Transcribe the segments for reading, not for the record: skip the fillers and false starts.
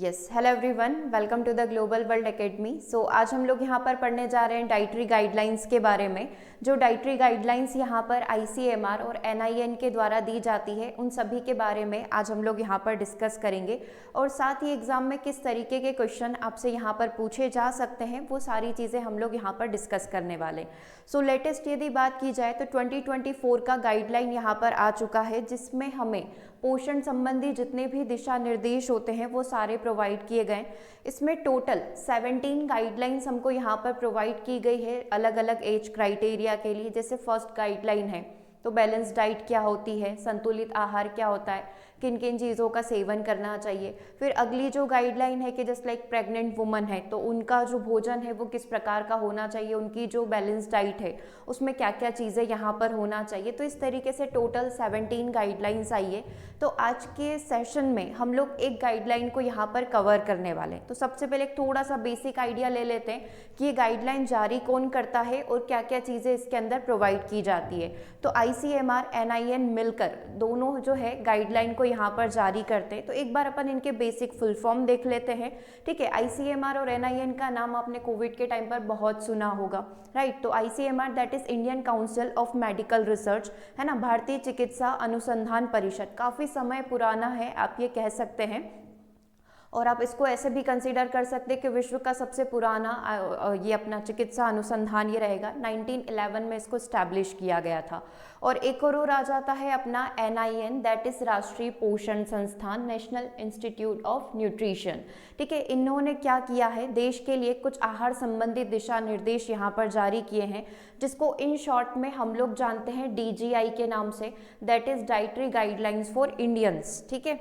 Yes, hello everyone, welcome to the Global World Academy. So आज हम लोग यहाँ पर पढ़ने जा रहे हैं डाइटरी गाइडलाइंस के बारे में। जो डाइटरी गाइडलाइंस यहाँ पर आईसीएमआर और एनआईएन के द्वारा दी जाती है, उन सभी के बारे में आज हम लोग यहाँ पर डिस्कस करेंगे। और साथ ही एग्जाम में किस तरीके के क्वेश्चन आपसे यहाँ पर पूछे जा सकते हैं, वो सारी चीज़ें हम लोग यहाँ पर डिस्कस करने वाले। सो लेटेस्ट यदि बात की जाए तो 2024 का गाइडलाइन यहाँ पर आ चुका है, जिसमें हमें पोषण संबंधी जितने भी दिशा निर्देश होते हैं वो सारे प्रोवाइड किए गए। इसमें टोटल 17 गाइडलाइंस हमको यहाँ पर प्रोवाइड की गई है अलग अलग एज क्राइटेरिया के लिए। जैसे फर्स्ट गाइडलाइन है तो बैलेंस डाइट क्या होती है, संतुलित आहार क्या होता है, किन किन चीज़ों का सेवन करना चाहिए। फिर अगली जो गाइडलाइन है कि जस्ट लाइक प्रेग्नेंट वुमन है तो उनका जो भोजन है वो किस प्रकार का होना चाहिए, उनकी जो बैलेंस डाइट है उसमें क्या क्या चीज़ें यहाँ पर होना चाहिए। तो इस तरीके से टोटल 17 गाइडलाइंस आई है। तो आज के सेशन में हम लोग एक गाइडलाइन को यहाँ पर कवर करने वाले हैं। तो सबसे पहले एक थोड़ा सा बेसिक आइडिया ले लेते हैं कि ये गाइडलाइन जारी कौन करता है और क्या क्या चीज़ें इसके अंदर प्रोवाइड की जाती है। तो आईसीएमआर एनआईएन मिलकर दोनों जो है गाइडलाइन को यहाँ पर जारी करते हैं। तो एक बार अपन इनके बेसिक फुल फॉर्म देख लेते हैं। ठीक है, आईसीएमआर और एनआईएन का नाम आपने कोविड के टाइम पर बहुत सुना होगा, राइट। तो ICMR that is Indian council of medical research, है ना, भारतीय चिकित्सा अनुसंधान परिषद। काफ़ी समय पुराना है आप ये कह सकते हैं। और आप इसको ऐसे भी कंसीडर कर सकते हैं कि विश्व का सबसे पुराना ये अपना चिकित्सा अनुसंधान ये रहेगा। 1911 में इसको स्टैब्लिश किया गया था। और एक और आ जाता है अपना एनआईएन दैट इज राष्ट्रीय पोषण संस्थान, नेशनल इंस्टीट्यूट ऑफ न्यूट्रिशन। ठीक है, इन्होंने क्या किया है, देश के लिए कुछ आहार संबंधी दिशा निर्देश यहाँ पर जारी किए हैं, जिसको इन शॉर्ट में हम लोग जानते हैं डीजीआई के नाम से, that is dietary guidelines for Indians. ठीक है,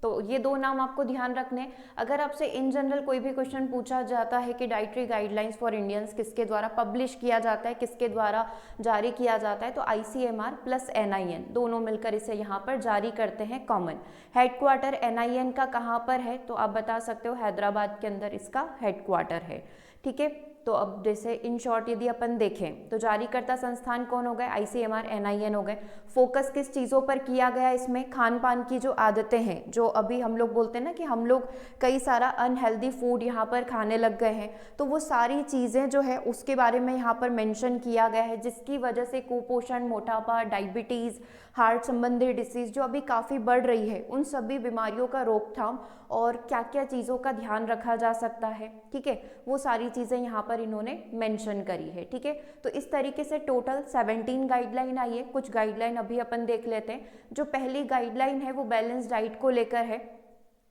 तो ये दो नाम आपको ध्यान रखने। अगर आपसे इन जनरल कोई भी क्वेश्चन पूछा जाता है कि डाइटरी गाइडलाइंस फॉर इंडियंस किसके द्वारा पब्लिश किया जाता है, किसके द्वारा जारी किया जाता है, तो आईसीएमआर प्लस एनआईएन दोनों मिलकर इसे यहाँ पर जारी करते हैं कॉमन। हेडक्वार्टर एनआईएन का कहाँ पर है, तो आप बता सकते हो हैदराबाद के अंदर इसका हेडक्वार्टर है। ठीक है, तो अब जैसे इन शॉर्ट यदि अपन देखें तो जारीकर्ता संस्थान कौन हो गए, आईसीएमआर एनआईएन हो गए। फोकस किस चीज़ों पर किया गया, इसमें खान पान की जो आदतें हैं, जो अभी हम लोग बोलते हैं ना कि हम लोग कई सारा अनहेल्दी फूड यहाँ पर खाने लग गए हैं, तो वो सारी चीज़ें जो है उसके बारे में यहाँ पर मेंशन किया गया है, जिसकी वजह से कुपोषण, मोटापा, डायबिटीज़, हार्ट संबंधी डिसीज़ जो अभी काफ़ी बढ़ रही है, उन सभी बीमारियों का रोकथाम और क्या क्या चीज़ों का ध्यान रखा जा सकता है। ठीक है, वो सारी चीज़ें यहाँ पर इन्होंने मेंशन करी है। ठीक है, तो इस तरीके से टोटल 17 गाइडलाइन आई है। कुछ गाइडलाइन अभी अपन देख लेते हैं। जो पहली गाइडलाइन है वो बैलेंस डाइट को लेकर है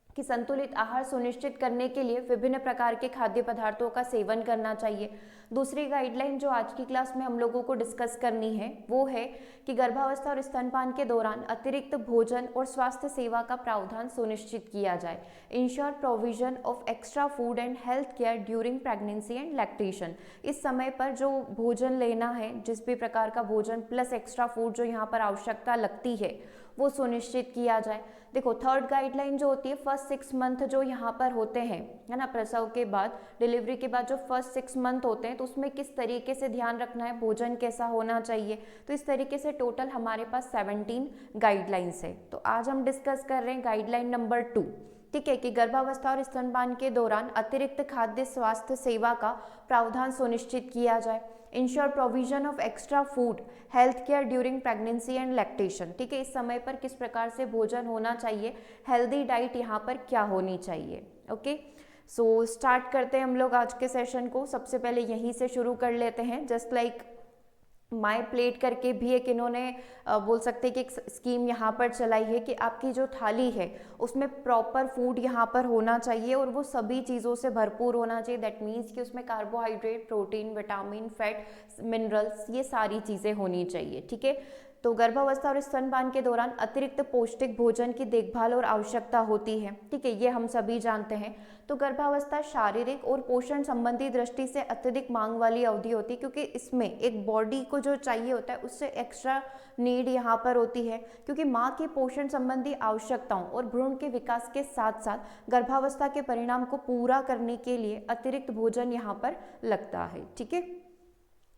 कि संतुलित आहार सुनिश्चित करने के लिए विभिन्न प्रकार के खाद्य पदार्थों का सेवन करना चाहिए। दूसरी गाइडलाइन जो आज की क्लास में हम लोगों को डिस्कस करनी है वो है कि गर्भावस्था और स्तनपान के दौरान अतिरिक्त भोजन और स्वास्थ्य सेवा का प्रावधान सुनिश्चित किया जाए। Ensure provision of extra food and health care during pregnancy and lactation. इस समय पर जो भोजन लेना है, जिस भी प्रकार का भोजन प्लस एक्स्ट्रा फूड जो यहाँ पर आवश्यकता लगती है वो सुनिश्चित किया जाए। देखो, थर्ड गाइडलाइन जो होती है फर्स्ट 6 मंथ जो यहाँ पर होते हैं, है ना, प्रसव के बाद, डिलीवरी के बाद जो फर्स्ट 6 मंथ होते हैं, तो उसमें किस तरीके से ध्यान रखना है, भोजन कैसा होना चाहिए। तो इस तरीके से टोटल हमारे पास 17 गाइडलाइंस है। तो आज हम डिस्कस कर रहे हैं गाइडलाइन नंबर 2। ठीक है, कि गर्भावस्था और स्तनपान के दौरान अतिरिक्त खाद्य स्वास्थ्य सेवा का प्रावधान सुनिश्चित किया जाए। Ensure provision of extra food health care during pregnancy and lactation. ठीक है, इस समय पर किस प्रकार से भोजन होना चाहिए, हेल्दी डाइट यहाँ पर क्या होनी चाहिए। ओके, सो स्टार्ट करते हैं हम लोग आज के सेशन को। सबसे पहले यहीं से शुरू कर लेते हैं। जस्ट लाइक माई प्लेट करके भी एक इन्होंने बोल सकते हैं कि एक स्कीम यहाँ पर चलाई है कि आपकी जो थाली है उसमें प्रॉपर फूड यहाँ पर होना चाहिए और वो सभी चीज़ों से भरपूर होना चाहिए। दैट मीन्स कि उसमें carbohydrate, protein, vitamin, fat, minerals, ये सारी चीज़ें होनी चाहिए। ठीक है, तो गर्भावस्था और स्तनपान के दौरान अतिरिक्त पौष्टिक भोजन की देखभाल और आवश्यकता होती है। ठीक है, ये हम सभी जानते हैं। तो गर्भावस्था शारीरिक और पोषण संबंधी दृष्टि से अत्यधिक मांग वाली अवधि होती है, क्योंकि इसमें एक बॉडी को जो चाहिए होता है उससे एक्स्ट्रा नीड यहाँ पर होती है, क्योंकि माँ की पोषण संबंधी आवश्यकताओं और भ्रूण के विकास के साथ साथ गर्भावस्था के परिणाम को पूरा करने के लिए अतिरिक्त भोजन यहाँ पर लगता है। ठीक है,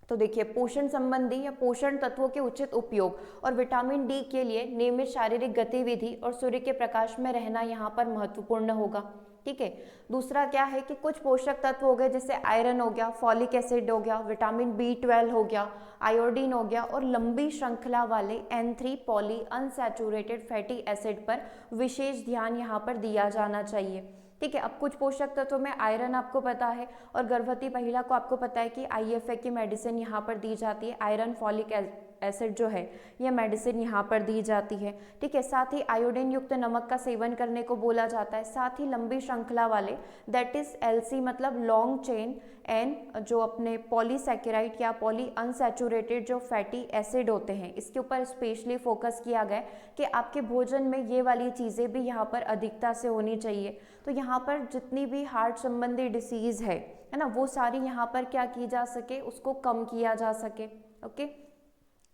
तो देखिए, पोषण संबंधी या पोषण तत्वों के उचित उपयोग और विटामिन डी के लिए नियमित शारीरिक गतिविधि और सूर्य के प्रकाश में रहना यहाँ पर महत्वपूर्ण होगा। ठीक है। दूसरा क्या है कि कुछ पोषक तत्व हो गए, जैसे आयरन हो गया, फॉलिक एसिड हो गया, विटामिन B12 हो गया, आयोडीन हो गया, और लंबी श्रृंखला वाले N3 poly unsaturated fatty acid पर विशेष ध्यान यहाँ पर दिया जाना चाहिए। ठीक है। अब कुछ पोषक तत्वों में आयरन आपको पता है, और गर्भवती महिला को आपको पता है कि IFA की मेडिसिन यहाँ पर दी जाती है, आयरन फॉलिक एसिड जो है यह मेडिसिन यहाँ पर दी जाती है। ठीक है। साथ ही आयोडीन युक्त नमक का सेवन करने को बोला जाता है। साथ ही लंबी श्रृंखला वाले, दैट इज LC मतलब लॉन्ग चेन, एन जो अपने पॉलीसैकेराइड या पॉली अनसैचुरेटेड जो फैटी एसिड होते हैं, इसके ऊपर स्पेशली फोकस किया गया कि आपके भोजन में ये वाली चीज़ें भी यहाँ पर अधिकता से होनी चाहिए। तो यहाँ पर जितनी भी हार्ट संबंधी डिसीज़ है ना, वो सारी यहाँ पर क्या की जा सके, उसको कम किया जा सके। ओके।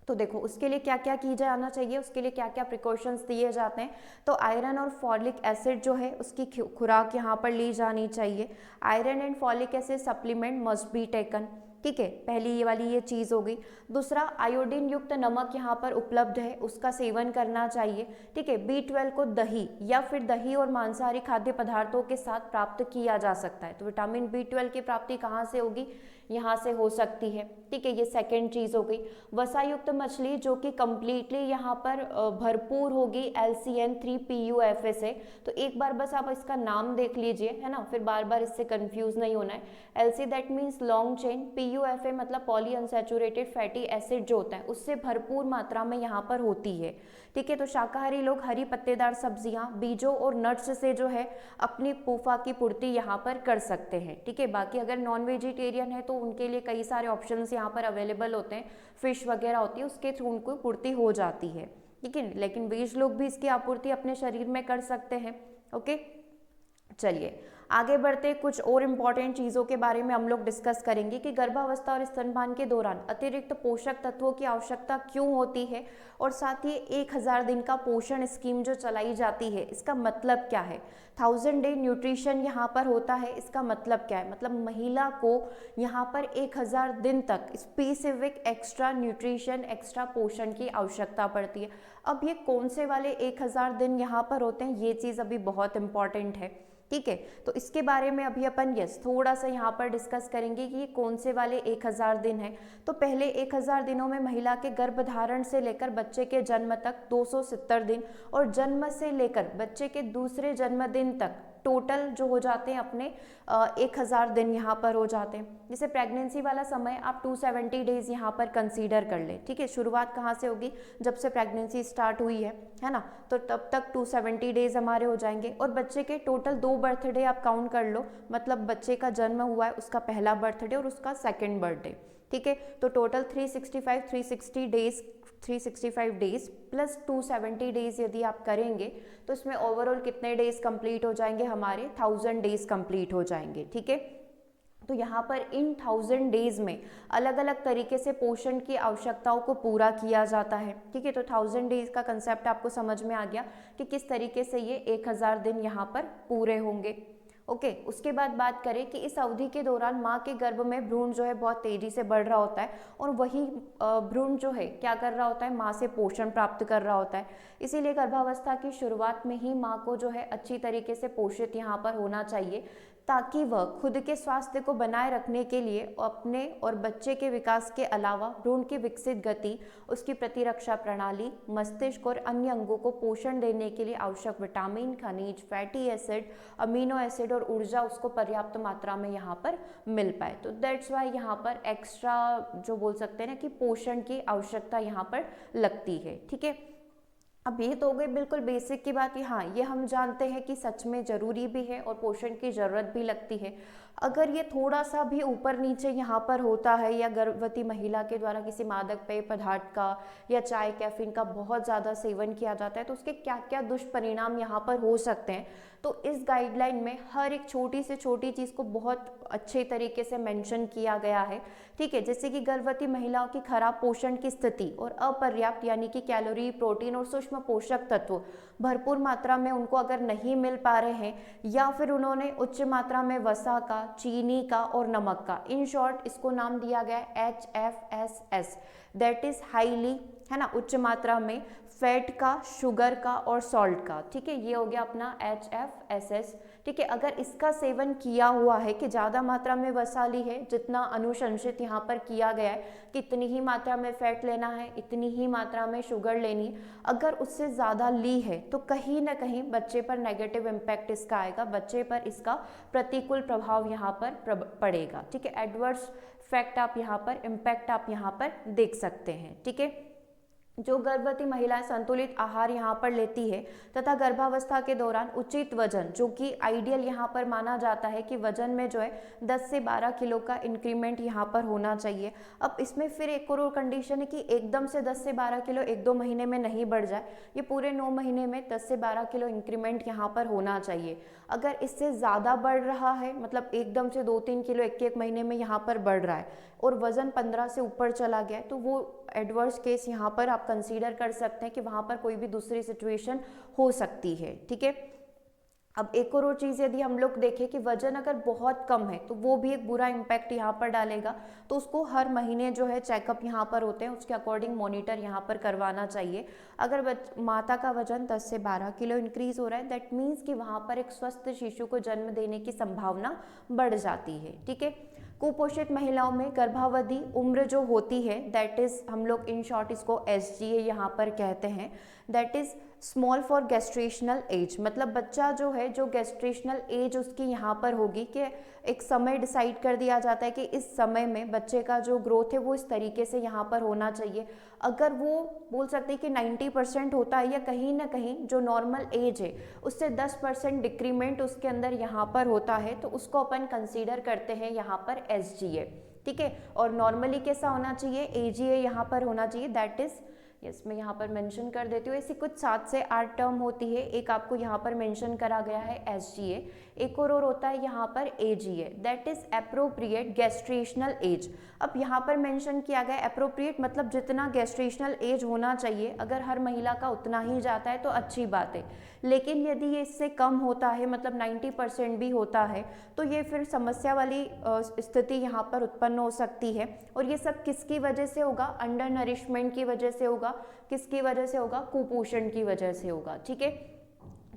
तो देखो, उसके लिए क्या क्या की जाना चाहिए, उसके लिए क्या क्या प्रिकॉशंस दिए जाते हैं। तो आयरन और फॉलिक एसिड जो है उसकी खुराक यहाँ पर ली जानी चाहिए। Iron and folic acid supplement must be taken. ठीक है, पहली ये वाली ये चीज़ हो गई। दूसरा, आयोडीन युक्त नमक यहाँ पर उपलब्ध है, उसका सेवन करना चाहिए। ठीक है। B12 को दही या फिर दही और मांसाहारी खाद्य पदार्थों के साथ प्राप्त किया जा सकता है। तो विटामिन B12 की प्राप्ति कहाँ से होगी, यहाँ से हो सकती है। ठीक है, ये सेकेंड चीज़ हो गई। वसायुक्त मछली जो कि कंप्लीटली यहाँ पर भरपूर होगी LCN3PUFA से। तो एक बार बस आप इसका नाम देख लीजिए, है ना, फिर बार बार इससे कंफ्यूज नहीं होना है। LC that means long chain, PUFA मतलब पॉली अनसैचुरेटेड फैटी एसिड जो होता है उससे भरपूर मात्रा में यहाँ पर होती है। ठीक है। तो शाकाहारी लोग हरी पत्तेदार सब्जियां, बीजों और नट्स से जो है अपनी पूफा की पूर्ति यहाँ पर कर सकते हैं। ठीक है। बाकी अगर नॉन वेजिटेरियन है तो उनके लिए कई सारे ऑप्शंस यहाँ पर अवेलेबल होते हैं, फिश वगैरह होती है, उसके थ्रू उनको पूर्ति हो जाती है। ठीक है। लेकिन वेज लोग भी इसकी आपूर्ति अपने शरीर में कर सकते हैं। ओके, चलिए आगे बढ़ते, कुछ और इम्पॉर्टेंट चीज़ों के बारे में हम लोग डिस्कस करेंगे कि गर्भावस्था और स्तनपान के दौरान अतिरिक्त पोषक तत्वों की आवश्यकता क्यों होती है, और साथ ही 1000 दिन का पोषण स्कीम जो चलाई जाती है इसका मतलब क्या है। 1000 डे न्यूट्रिशन यहाँ पर होता है, इसका मतलब क्या है, मतलब महिला को यहाँ पर 1000 दिन तक स्पेसिफिक एक्स्ट्रा न्यूट्रिशन, एक्स्ट्रा पोषण की आवश्यकता पड़ती है। अब ये कौन से वाले 1000 दिन यहाँ पर होते हैं, ये चीज़ अभी बहुत इंपॉर्टेंट है। ठीक है। तो इसके बारे में अभी अपन थोड़ा सा यहाँ पर डिस्कस करेंगे कि ये कौन से वाले 1000 दिन हैं। तो पहले 1000 दिनों में महिला के गर्भधारण से लेकर बच्चे के जन्म तक 270 दिन, और जन्म से लेकर बच्चे के दूसरे जन्मदिन तक टोटल जो हो जाते हैं अपने 1000 दिन यहाँ पर हो जाते हैं। जैसे प्रेगनेंसी वाला समय आप 270 डेज यहाँ पर कंसीडर कर ले। ठीक है। शुरुआत कहाँ से होगी, जब से प्रेगनेंसी स्टार्ट हुई है ना, तो तब तक 270 डेज हमारे हो जाएंगे। और बच्चे के टोटल 2 बर्थडे आप काउंट कर लो, मतलब बच्चे का जन्म हुआ है उसका पहला बर्थडे और उसका सेकेंड बर्थडे। ठीक है। तो टोटल 365 डेज प्लस 270 डेज यदि आप करेंगे तो इसमें ओवरऑल कितने डेज कंप्लीट हो जाएंगे, हमारे 1000 डेज कंप्लीट हो जाएंगे। ठीक है। तो यहाँ पर इन 1000 डेज में अलग अलग तरीके से पोषण की आवश्यकताओं को पूरा किया जाता है। ठीक है। तो 1000 डेज का कंसेप्ट आपको समझ में आ गया कि किस तरीके से ये 1000 दिन यहाँ पर पूरे होंगे। ओके। उसके बाद बात करें कि इस अवधि के दौरान माँ के गर्भ में भ्रूण जो है बहुत तेजी से बढ़ रहा होता है, और वही भ्रूण जो है क्या कर रहा होता है, माँ से पोषण प्राप्त कर रहा होता है। इसीलिए गर्भावस्था की शुरुआत में ही माँ को जो है अच्छी तरीके से पोषित यहाँ पर होना चाहिए, ताकि वह खुद के स्वास्थ्य को बनाए रखने के लिए अपने और बच्चे के विकास के अलावा भ्रूण की विकसित गति, उसकी प्रतिरक्षा प्रणाली, मस्तिष्क और अन्य अंगों को पोषण देने के लिए आवश्यक विटामिन, खनिज, फैटी एसिड, अमीनो एसिड और ऊर्जा उसको पर्याप्त मात्रा में यहाँ पर मिल पाए। तो दैट्स वाई यहाँ पर एक्स्ट्रा जो बोल सकते हैं ना कि पोषण की आवश्यकता यहाँ पर लगती है। ठीक है। अब ये तो हो गई बिल्कुल बेसिक की बात कि हाँ, ये हम जानते हैं कि सच में ज़रूरी भी है और पोषण की ज़रूरत भी लगती है। अगर ये थोड़ा सा भी ऊपर नीचे यहाँ पर होता है, या गर्भवती महिला के द्वारा किसी मादक पेय पदार्थ का या चाय कैफीन का बहुत ज़्यादा सेवन किया जाता है, तो उसके क्या क्या दुष्परिणाम यहाँ पर हो सकते हैं, तो इस गाइडलाइन में हर एक छोटी से छोटी चीज़ को बहुत अच्छे तरीके से मेंशन किया गया है। ठीक है। जैसे कि गर्भवती महिलाओं की खराब पोषण की स्थिति और अपर्याप्त यानी कि कैलोरी, प्रोटीन और सूक्ष्म सूक्ष्म पोषक तत्व भरपूर मात्रा में उनको अगर नहीं मिल पा रहे हैं, या फिर उन्होंने उच्च मात्रा में वसा का, चीनी का और नमक का, इन शॉर्ट इसको नाम दिया गया है HFSS, दैट इज हाईली, है ना, उच्च मात्रा में फैट का, शुगर का और सॉल्ट का, ठीक है, ये हो गया अपना HFSS, ठीक है। अगर इसका सेवन किया हुआ है कि ज़्यादा मात्रा में वसा ली है, जितना अनुशंसित यहाँ पर किया गया है कि इतनी ही मात्रा में फैट लेना है, इतनी ही मात्रा में शुगर लेनी है, अगर उससे ज़्यादा ली है तो कहीं ना कहीं बच्चे पर नेगेटिव इम्पैक्ट इसका आएगा, बच्चे पर इसका प्रतिकूल प्रभाव यहाँ पर पड़ेगा, ठीक है। एडवर्स फैक्ट आप यहाँ पर, इम्पैक्ट आप यहाँ पर देख सकते हैं, ठीक है। जो गर्भवती महिलाएं संतुलित आहार यहाँ पर लेती है तथा गर्भावस्था के दौरान उचित वजन, जो कि आइडियल यहाँ पर माना जाता है कि वजन में जो है 10 से 12 किलो का इंक्रीमेंट यहाँ पर होना चाहिए। अब इसमें फिर एक और कंडीशन है कि एकदम से 10 से 12 किलो 1-2 महीने में नहीं बढ़ जाए, ये पूरे 9 महीने में 10 से 12 किलो इंक्रीमेंट यहाँ पर होना चाहिए। अगर इससे ज़्यादा बढ़ रहा है, मतलब एकदम से 2-3 किलो एक महीने में यहाँ पर बढ़ रहा है और वजन 15 से ऊपर चला गया है, तो वो एडवर्स केस यहाँ पर आप कंसीडर कर सकते हैं कि वहाँ पर कोई भी दूसरी सिचुएशन हो सकती है, ठीक है। अब एक और चीज़ यदि हम लोग देखें कि वजन अगर बहुत कम है तो वो भी एक बुरा इम्पैक्ट यहाँ पर डालेगा, तो उसको हर महीने जो है चेकअप यहाँ पर होते हैं, उसके अकॉर्डिंग मॉनिटर यहाँ पर करवाना चाहिए। अगर माता का वजन 10 से 12 किलो इंक्रीज हो रहा है, दैट मीन्स कि वहाँ पर एक स्वस्थ शिशु को जन्म देने की संभावना बढ़ जाती है, ठीक है। कुपोषित महिलाओं में गर्भावधि उम्र जो होती है, दैट इज हम लोग इन शॉर्ट इसको SGA यहाँ पर कहते हैं, that is small for gestational age, मतलब बच्चा जो है, जो गेस्ट्रेशनल एज उसकी यहाँ पर होगी कि एक समय डिसाइड कर दिया जाता है कि इस समय में बच्चे का जो ग्रोथ है वो इस तरीके से यहाँ पर होना चाहिए। अगर वो बोल सकते हैं कि 90% होता है या कहीं ना कहीं जो नॉर्मल एज है उससे 10% डिक्रीमेंट उसके अंदर यहाँ पर होता है, तो उसको अपन कंसीडर करते हैं यहाँ पर SGA, ठीक है। और नॉर्मली कैसा होना चाहिए, AGA यहाँ पर होना चाहिए, दैट इज यस, मैं यहाँ पर मेंशन कर देती हूँ। ऐसी कुछ 7 से 8 टर्म होती है, एक आपको यहाँ पर मेंशन करा गया है SGA, एक और होता है यहाँ पर AGA, that is appropriate gestational age. अब यहाँ पर मेंशन किया गया एप्रोप्रिएट, मतलब जितना गेस्ट्रेशनल एज होना चाहिए, अगर हर महिला का उतना ही जाता है तो अच्छी बात है, लेकिन यदि ये इससे कम होता है, मतलब 90% भी होता है, तो ये फिर समस्या वाली स्थिति यहाँ पर उत्पन्न हो सकती है। और ये सब किसकी वजह से होगा, अंडर नरिशमेंट की वजह से होगा, किसकी वजह से होगा, कुपोषण की वजह से होगा, ठीक है।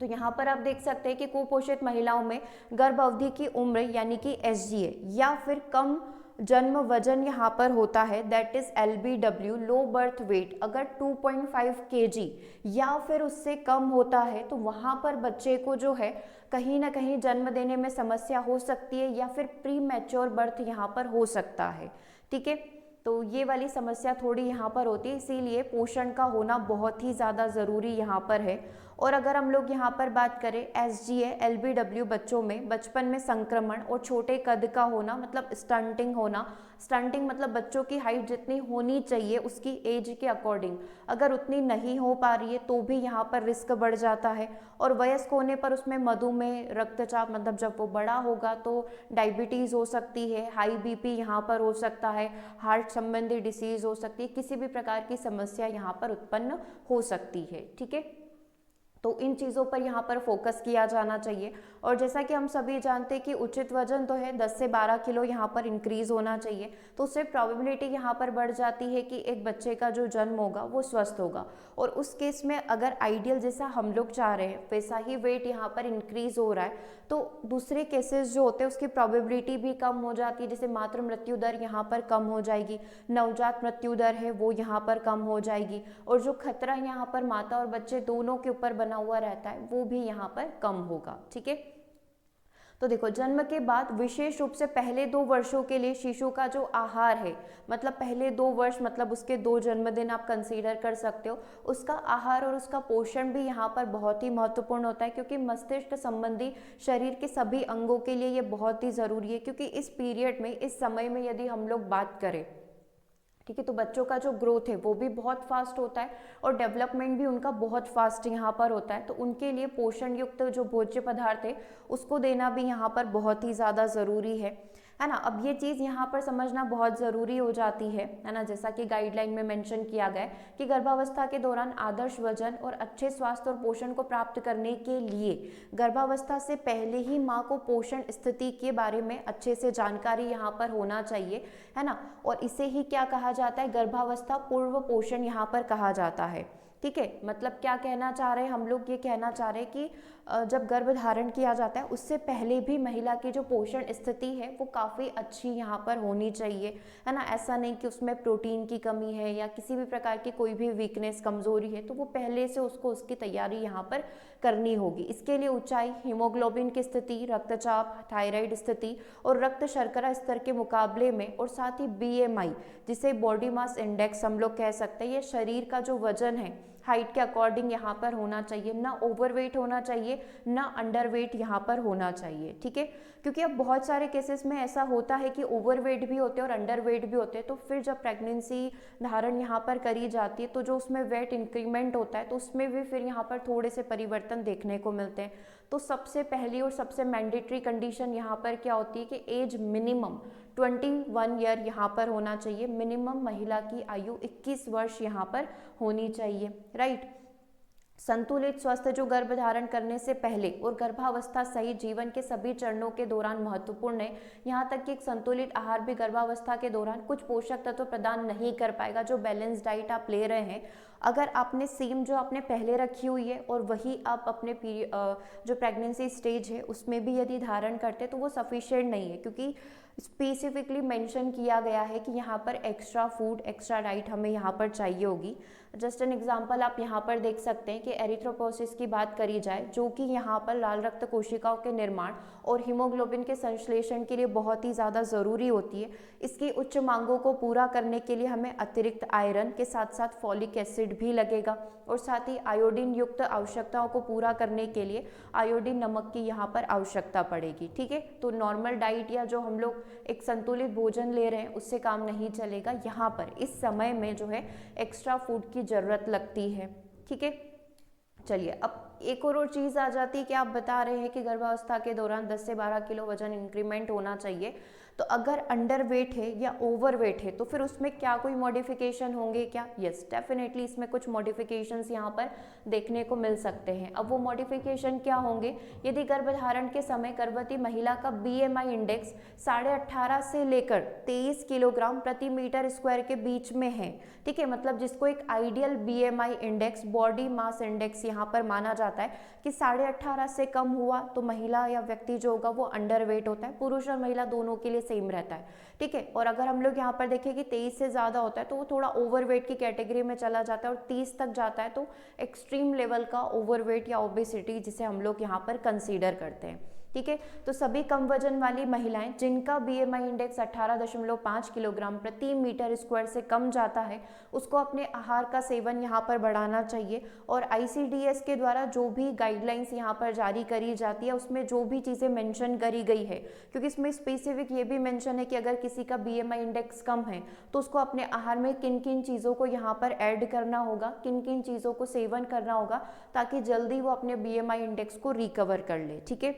तो यहाँ पर आप देख सकते हैं कि कुपोषित महिलाओं में गर्भ अवधि की उम्र यानी कि SGA या फिर कम जन्म वजन यहाँ पर होता है, that is LBW, low birth weight, अगर 2.5 kg या फिर उससे कम होता है तो वहाँ पर बच्चे को जो है कहीं ना कहीं जन्म देने में समस्या हो सकती है या फिर प्री मैच्योर बर्थ यहाँ पर हो सकता है, ठीक है। तो ये वाली समस्या थोड़ी यहाँ पर होती है, इसीलिए पोषण का होना बहुत ही ज़्यादा ज़रूरी यहाँ पर है। और अगर हम लोग यहाँ पर बात करें SGA LBW बच्चों में बचपन में संक्रमण और छोटे कद का होना, मतलब स्टंटिंग होना, स्टंटिंग मतलब बच्चों की हाइट जितनी होनी चाहिए उसकी एज के अकॉर्डिंग अगर उतनी नहीं हो पा रही है तो भी यहाँ पर रिस्क बढ़ जाता है। और वयस्क होने पर उसमें मधुमेह, रक्तचाप, मतलब जब वो बड़ा होगा तो डायबिटीज़ हो सकती है, हाई BP यहाँ पर हो सकता है, हार्ट संबंधी डिसीज हो सकती है, किसी भी प्रकार की समस्या यहाँ पर उत्पन्न हो सकती है, ठीक है। तो इन चीज़ों पर यहाँ पर फोकस किया जाना चाहिए। और जैसा कि हम सभी जानते हैं कि उचित वजन तो है 10 से 12 किलो यहाँ पर इंक्रीज होना चाहिए, तो उससे प्रोबेबिलिटी यहाँ पर बढ़ जाती है कि एक बच्चे का जो जन्म होगा वो स्वस्थ होगा। और उस केस में अगर आइडियल जैसा हम लोग चाह रहे हैं वैसा ही वेट यहाँ पर इंक्रीज हो रहा है तो दूसरे केसेस जो होते हैं उसकी प्रोबेबिलिटी भी कम हो जाती है, जैसे मातृ मृत्यु दर यहाँ पर कम हो जाएगी, नवजात मृत्यु दर है वो यहाँ पर कम हो जाएगी, और जो खतरा यहाँ पर माता और बच्चे दोनों के ऊपर बना हुआ रहता है वो भी यहाँ पर कम होगा, ठीक है। तो देखो, जन्म के बाद विशेष रूप से पहले 2 वर्षों के लिए शिशु का जो आहार है, मतलब पहले 2 वर्ष मतलब उसके 2 जन्मदिन आप कंसीडर कर सकते हो, उसका आहार और उसका पोषण भी यहाँ पर बहुत ही महत्वपूर्ण होता है, क्योंकि मस्तिष्क संबंधी शरीर के सभी अंगों के लिए ये बहुत ही ज़रूरी है। क्योंकि इस पीरियड में, इस समय में यदि हम लोग बात करें, ठीक है, तो बच्चों का जो ग्रोथ है वो भी बहुत फास्ट होता है और डेवलपमेंट भी उनका बहुत फास्ट यहाँ पर होता है, तो उनके लिए पोषण युक्त जो भोज्य पदार्थ है उसको देना भी यहाँ पर बहुत ही ज़्यादा ज़रूरी है। है ना। अब ये चीज़ यहाँ पर समझना बहुत ज़रूरी हो जाती है ना। जैसा कि गाइडलाइन में मेंशन किया गया है कि गर्भावस्था के दौरान आदर्श वजन और अच्छे स्वास्थ्य और पोषण को प्राप्त करने के लिए गर्भावस्था से पहले ही माँ को पोषण स्थिति के बारे में अच्छे से जानकारी यहाँ पर होना चाहिए, है ना। और इसे ही क्या कहा जाता है, गर्भावस्था पूर्व पोषण यहाँ पर कहा जाता है। ठीक है, मतलब क्या कहना चाह रहे हैं हम लोग, ये कहना चाह रहे हैं कि जब गर्भ धारण किया जाता है उससे पहले भी महिला की जो पोषण स्थिति है वो काफ़ी अच्छी यहाँ पर होनी चाहिए, है ना। ऐसा नहीं कि उसमें प्रोटीन की कमी है या किसी भी प्रकार की कोई भी वीकनेस कमजोरी है, तो वो पहले से उसको उसकी तैयारी यहाँ पर करनी होगी। इसके लिए ऊंचाई, हीमोग्लोबिन की स्थिति, रक्तचाप, थायराइड स्थिति और रक्त शर्करा स्तर के मुकाबले में, और साथ ही BMI जिसे बॉडी मास इंडेक्स हम लोग कह सकते हैं, ये शरीर का जो वजन है हाइट के अकॉर्डिंग यहाँ पर होना चाहिए, ना ओवरवेट होना चाहिए ना अंडरवेट यहाँ पर होना चाहिए। ठीक है, क्योंकि अब बहुत सारे केसेस में ऐसा होता है कि ओवरवेट भी होते हैं और अंडरवेट भी होते हैं, तो फिर जब प्रेगनेंसी धारण यहाँ पर करी जाती है तो जो उसमें वेट इंक्रीमेंट होता है तो उसमें भी फिर यहाँ पर थोड़े से परिवर्तन देखने को मिलते हैं। तो सबसे पहली और सबसे मैंडेटरी कंडीशन यहाँ पर क्या होती है कि एज मिनिमम 21 ईयर यहाँ पर होना चाहिए। मिनिमम महिला की आयु 21 वर्ष यहाँ पर होनी चाहिए, राइट। संतुलित स्वस्थ जो गर्भधारण करने से पहले और गर्भावस्था सहित जीवन के सभी चरणों के दौरान महत्वपूर्ण है। यहाँ तक कि एक संतुलित आहार भी गर्भावस्था के दौरान कुछ पोषक तत्व प्रदान नहीं कर पाएगा। जो बैलेंस डाइट आप ले रहे हैं, अगर आपने सेम जो आपने पहले रखी हुई है और वही आप अपने जो प्रेगनेंसी स्टेज है उसमें भी यदि धारण करते तो वो सफिशिएंट नहीं है, क्योंकि स्पेसिफिकली मेंशन किया गया है कि यहाँ पर एक्स्ट्रा फूड, एक्स्ट्रा डाइट हमें यहाँ पर चाहिए होगी। जस्ट एन एग्जांपल आप यहाँ पर देख सकते हैं कि एरिथ्रोपोसिस की बात करी जाए, जो कि यहाँ पर लाल रक्त कोशिकाओं के निर्माण और हीमोग्लोबिन के संश्लेषण के लिए बहुत ही ज़्यादा ज़रूरी होती है। इसकी उच्च मांगों को पूरा करने के लिए हमें अतिरिक्त आयरन के साथ साथ फॉलिक एसिड भी लगेगा, और साथ ही आयोडीन युक्त आवश्यकताओं को पूरा करने के लिए आयोडीन नमक की यहाँ पर आवश्यकता पड़ेगी। ठीक है, तो नॉर्मल डाइट या जो हम लोग एक संतुलित भोजन ले रहे हैं उससे काम नहीं चलेगा। यहाँ पर इस समय में जो है एक्स्ट्रा फूड की ज़रूरत लगती है। ठीक है, चलिए अब एक और चीज़ आ जाती है कि आप बता रहे हैं कि गर्भावस्था के दौरान 10 से 12 किलो वजन इंक्रीमेंट होना चाहिए। तो अगर अंडर वेट है या ओवर वेट है तो फिर उसमें क्या कोई मॉडिफिकेशन होंगे क्या? यस, डेफिनेटली इसमें कुछ मॉडिफिकेशंस यहाँ पर देखने को मिल सकते हैं। अब वो मॉडिफिकेशन क्या होंगे? यदि गर्भधारण के समय गर्भवती महिला का BMI इंडेक्स 18.5 से लेकर 23 किलोग्राम प्रति मीटर स्क्वायर के बीच में है, ठीक है, मतलब जिसको एक ideal BMI index, body mass index यहाँ पर माना जाता है कि 18.5 से कम हुआ तो महिला या व्यक्ति जो होगा वो अंडर वेट होता है। पुरुष और महिला दोनों के लिए सेम रहता है, ठीक है। और अगर हम लोग यहाँ पर देखें कि 23 से ज़्यादा होता है तो वो थोड़ा ओवरवेट की कैटेगरी में चला जाता है, और 30 तक जाता है तो एक्सट्रीम लेवल का ओवरवेट या ओबेसिटी जिसे हम लोग यहाँ पर कंसीडर करते हैं। ठीक है, तो सभी कम वजन वाली महिलाएं जिनका BMI इंडेक्स 18.5 किलोग्राम प्रति मीटर स्क्वायर से कम जाता है उसको अपने आहार का सेवन यहाँ पर बढ़ाना चाहिए। और ICDS के द्वारा जो भी गाइडलाइंस यहाँ पर जारी करी जाती है उसमें जो भी चीज़ें मेंशन करी गई है, क्योंकि इसमें स्पेसिफिक ये भी मेंशन है कि अगर किसी का BMI इंडेक्स कम है तो उसको अपने आहार में किन किन चीज़ों को यहाँ पर ऐड करना होगा, किन किन चीज़ों को सेवन करना होगा ताकि जल्दी वो अपने BMI इंडेक्स को रिकवर कर ले। ठीक है,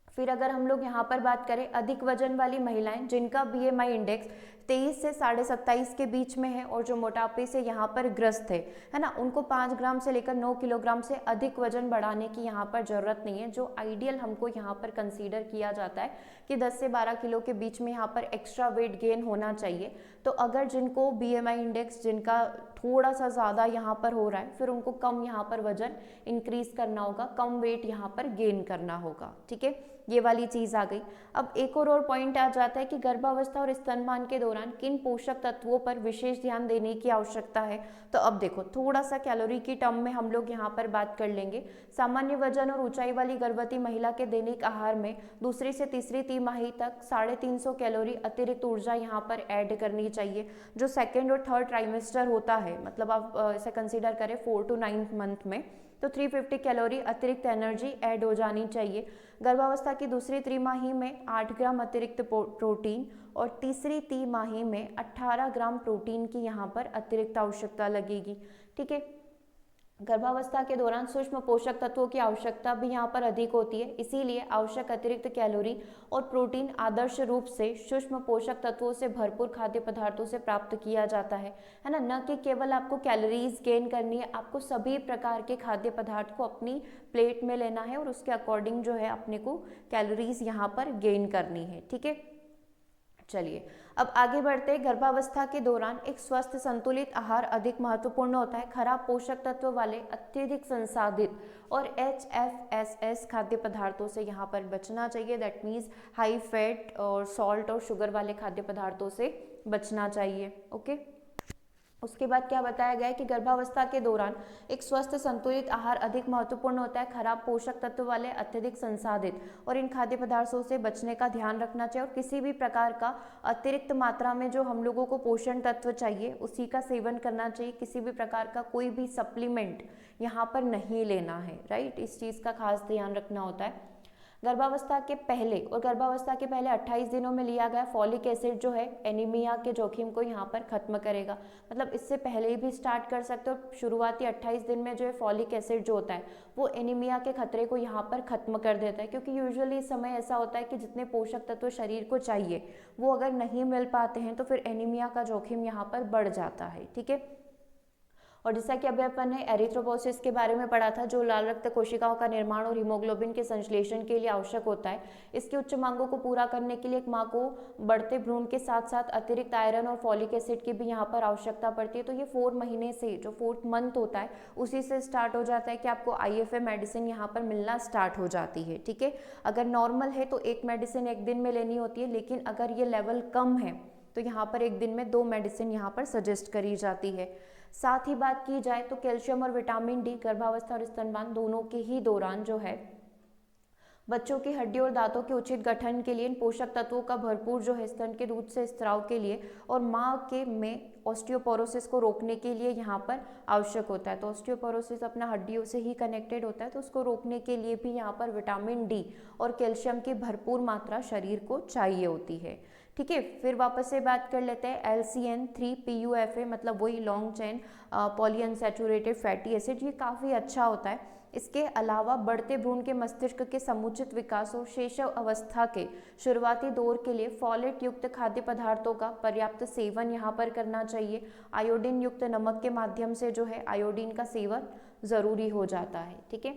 फिर अगर हम लोग यहाँ पर बात करें अधिक वजन वाली महिलाएं जिनका BMI इंडेक्स 23 से 27.5 के बीच में है और जो मोटापे से यहाँ पर ग्रस्त है ना, उनको 5 ग्राम से लेकर 9 किलोग्राम से अधिक वजन बढ़ाने की यहाँ पर ज़रूरत नहीं है। जो आइडियल हमको यहाँ पर कंसीडर किया जाता है कि 10 से 12 किलो के बीच में यहाँ पर एक्स्ट्रा वेट गेन होना चाहिए। तो अगर जिनको BMI इंडेक्स जिनका थोड़ा सा ज़्यादा यहाँ पर हो रहा है फिर उनको कम यहाँ पर वजन इंक्रीज करना होगा, कम वेट यहाँ पर गेन करना होगा। ठीक है, ये वाली चीज़ आ गई। अब एक और पॉइंट आ जाता है कि गर्भावस्था और स्तनपान के दौरान किन पोषक तत्वों पर विशेष ध्यान देने की आवश्यकता है। तो अब देखो थोड़ा सा कैलोरी की टर्म में हम लोग यहाँ पर बात कर लेंगे। सामान्य वजन और ऊंचाई वाली गर्भवती महिला के दैनिक आहार में दूसरी से तीसरी तिमाही तक 350 कैलोरी अतिरिक्त ऊर्जा यहाँ पर ऐड करनी चाहिए। जो सेकेंड और थर्ड ट्राइमेस्टर होता है, मतलब आप इसे कंसिडर करें 4 to 9 मंथ में, तो 350 कैलोरी अतिरिक्त एनर्जी ऐड हो जानी चाहिए। गर्भावस्था की दूसरी तिमाही में 8 ग्राम अतिरिक्त प्रोटीन और तीसरी तिमाही में 18 ग्राम प्रोटीन की यहाँ पर अतिरिक्त आवश्यकता लगेगी। ठीक है, गर्भावस्था के दौरान सूक्ष्म पोषक तत्वों की आवश्यकता भी यहाँ पर अधिक होती है, इसीलिए आवश्यक अतिरिक्त कैलोरी और प्रोटीन आदर्श रूप से सूक्ष्म पोषक तत्वों से भरपूर खाद्य पदार्थों से प्राप्त किया जाता है ना। न कि केवल आपको कैलोरीज गेन करनी है, आपको सभी प्रकार के खाद्य पदार्थ को अपनी प्लेट में लेना है और उसके अकॉर्डिंग जो है अपने को कैलोरीज यहाँ पर गेन करनी है। ठीक है, चलिए अब आगे बढ़ते हैं। गर्भावस्था के दौरान एक स्वस्थ संतुलित आहार अधिक महत्वपूर्ण होता है। खराब पोषक तत्व वाले अत्यधिक संसाधित और HFSS खाद्य पदार्थों से यहाँ पर बचना चाहिए। दैट मीन्स हाई फैट और सॉल्ट और शुगर वाले खाद्य पदार्थों से बचना चाहिए। ओके, उसके बाद क्या बताया गया है कि गर्भावस्था के दौरान एक स्वस्थ संतुलित आहार अधिक महत्वपूर्ण होता है। खराब पोषक तत्व वाले अत्यधिक संसाधित और इन खाद्य पदार्थों से बचने का ध्यान रखना चाहिए और किसी भी प्रकार का अतिरिक्त मात्रा में जो हम लोगों को पोषण तत्व चाहिए उसी का सेवन करना चाहिए। किसी भी प्रकार का कोई भी सप्लीमेंट यहाँ पर नहीं लेना है, राइट। इस चीज़ का खास ध्यान रखना होता है। गर्भावस्था के पहले और गर्भावस्था के पहले 28 दिनों में लिया गया फॉलिक एसिड जो है एनीमिया के जोखिम को यहाँ पर खत्म करेगा। मतलब इससे पहले भी स्टार्ट कर सकते हो। शुरुआती 28 दिन में जो है फॉलिक एसिड जो होता है वो एनीमिया के खतरे को यहाँ पर खत्म कर देता है, क्योंकि यूजुअली इस समय ऐसा होता है कि जितने पोषक तत्व शरीर को चाहिए वो अगर नहीं मिल पाते हैं तो फिर एनीमिया का जोखिम यहाँ पर बढ़ जाता है। ठीक है, और जैसा कि अभी अपन ने एरिथ्रोपोसिस के बारे में पढ़ा था, जो लाल रक्त कोशिकाओं का निर्माण और हीमोग्लोबिन के संश्लेषण के लिए आवश्यक होता है। इसकी उच्च मांगों को पूरा करने के लिए एक माँ को बढ़ते भ्रूण के साथ साथ अतिरिक्त आयरन और फॉलिक एसिड की भी यहाँ पर आवश्यकता पड़ती है। तो ये 4 महीने से, जो 4th मंथ होता है उसी से स्टार्ट हो जाता है कि आपको IFA मेडिसिन यहाँ पर मिलना स्टार्ट हो जाती है। ठीक है, अगर नॉर्मल है तो 1 मेडिसिन 1 दिन में लेनी होती है, लेकिन अगर ये लेवल कम है तो यहाँ पर 1 दिन में 2 मेडिसिन यहाँ पर सजेस्ट करी जाती है। साथ ही बात की जाए तो कैल्शियम और विटामिन डी गर्भावस्था और स्तनपान दोनों के ही दौरान जो है बच्चों की हड्डियों और दांतों के उचित गठन के लिए इन पोषक तत्वों का भरपूर जो है स्तन के दूध से स्त्राव के लिए और माँ के में ऑस्टियोपोरोसिस को रोकने के लिए यहाँ पर आवश्यक होता है। तो ऑस्टियोपोरोसिस अपना हड्डियों से ही कनेक्टेड होता है, तो उसको रोकने के लिए भी यहाँ पर विटामिन डी और कैल्शियम की भरपूर मात्रा शरीर को चाहिए होती है। ठीक है, फिर वापस से बात कर लेते हैं LCN3PUFA, मतलब वही long chain polyunsaturated fatty acid. ये काफ़ी अच्छा होता है। इसके अलावा बढ़ते भ्रूण के मस्तिष्क के समुचित विकास और शैशव अवस्था के शुरुआती दौर के लिए फॉलेट युक्त खाद्य पदार्थों का पर्याप्त सेवन यहाँ पर करना चाहिए। आयोडीन युक्त नमक के माध्यम से जो है आयोडीन का सेवन ज़रूरी हो जाता है। ठीक है,